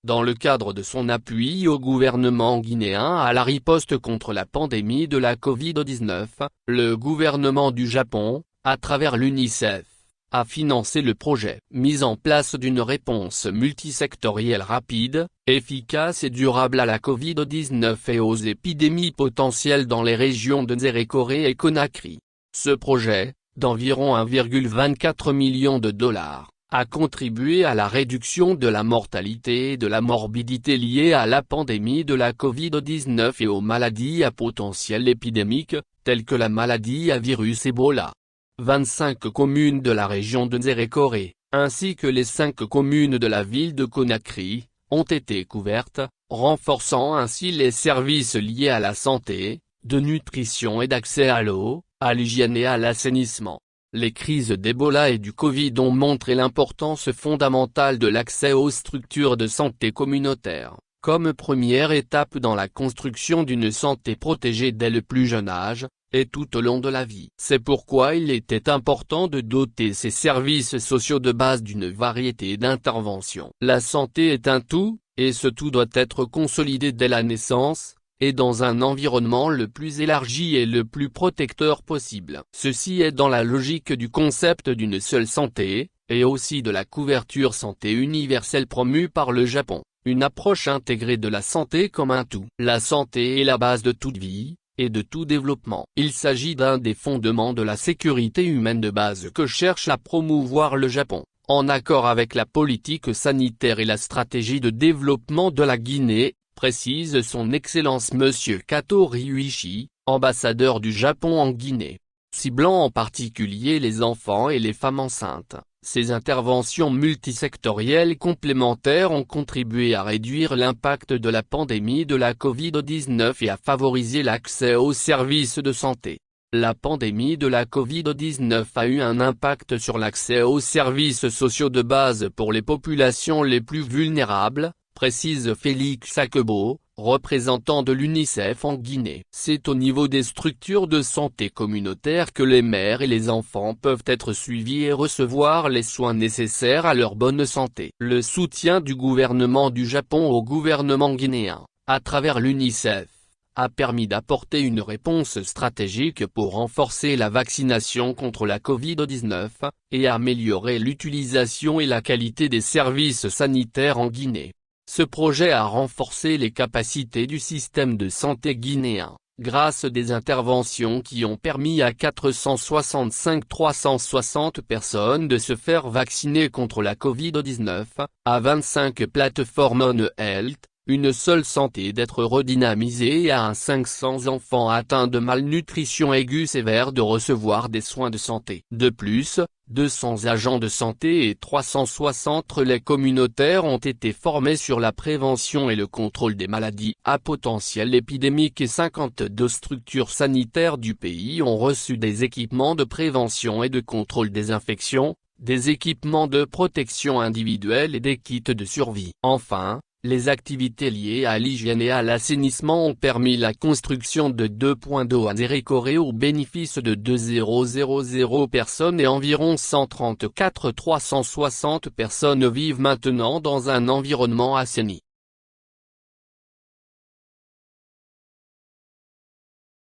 Dans le cadre de son appui au gouvernement guinéen à la riposte contre la pandémie de la Covid-19, le gouvernement du Japon, à travers l'UNICEF, a financé le projet mise en place d'une réponse multisectorielle rapide, efficace et durable à la Covid-19 et aux épidémies potentielles dans les régions de Nzerekore et Conakry. Ce projet, d'environ 1,24 million de dollars, a contribué à la réduction de la mortalité et de la morbidité liées à la pandémie de la Covid-19 et aux maladies à potentiel épidémique, telles que la maladie à virus Ebola. 25 communes de la région de Nzerekore, ainsi que les 5 communes de la ville de Conakry, ont été couvertes, renforçant ainsi les services liés à la santé, de nutrition et d'accès à l'eau, à l'hygiène et à l'assainissement. Les crises d'Ebola et du Covid ont montré l'importance fondamentale de l'accès aux structures de santé communautaires, comme première étape dans la construction d'une santé protégée dès le plus jeune âge, et tout au long de la vie. C'est pourquoi il était important de doter ces services sociaux de base d'une variété d'interventions. La santé est un tout, et ce tout doit être consolidé dès la naissance, et dans un environnement le plus élargi et le plus protecteur possible. Ceci est dans la logique du concept d'une seule santé, et aussi de la couverture santé universelle promue par le Japon, une approche intégrée de la santé comme un tout. La santé est la base de toute vie, et de tout développement. Il s'agit d'un des fondements de la sécurité humaine de base que cherche à promouvoir le Japon, en accord avec la politique sanitaire et la stratégie de développement de la Guinée, précise son Excellence Monsieur Kato Ryuichi, ambassadeur du Japon en Guinée. Ciblant en particulier les enfants et les femmes enceintes, ces interventions multisectorielles complémentaires ont contribué à réduire l'impact de la pandémie de la Covid-19 et à favoriser l'accès aux services de santé. La pandémie de la Covid-19 a eu un impact sur l'accès aux services sociaux de base pour les populations les plus vulnérables, précise Félix Akebo, représentant de l'UNICEF en Guinée. C'est au niveau des structures de santé communautaires que les mères et les enfants peuvent être suivis et recevoir les soins nécessaires à leur bonne santé. Le soutien du gouvernement du Japon au gouvernement guinéen, à travers l'UNICEF, a permis d'apporter une réponse stratégique pour renforcer la vaccination contre la Covid-19, et améliorer l'utilisation et la qualité des services sanitaires en Guinée. Ce projet a renforcé les capacités du système de santé guinéen, grâce à des interventions qui ont permis à 465 360 personnes de se faire vacciner contre la Covid-19, à 25 plateformes On Health, une seule santé d'être redynamisée et à 500 enfants atteints de malnutrition aiguë sévère de recevoir des soins de santé. De plus, 200 agents de santé et 360 relais communautaires ont été formés sur la prévention et le contrôle des maladies à potentiel épidémique et 52 structures sanitaires du pays ont reçu des équipements de prévention et de contrôle des infections, des équipements de protection individuelle et des kits de survie. Enfin, les activités liées à l'hygiène et à l'assainissement ont permis la construction de 2 points d'eau à Nzerekore au bénéfice de 2000 personnes et environ 134 360 personnes vivent maintenant dans un environnement assaini.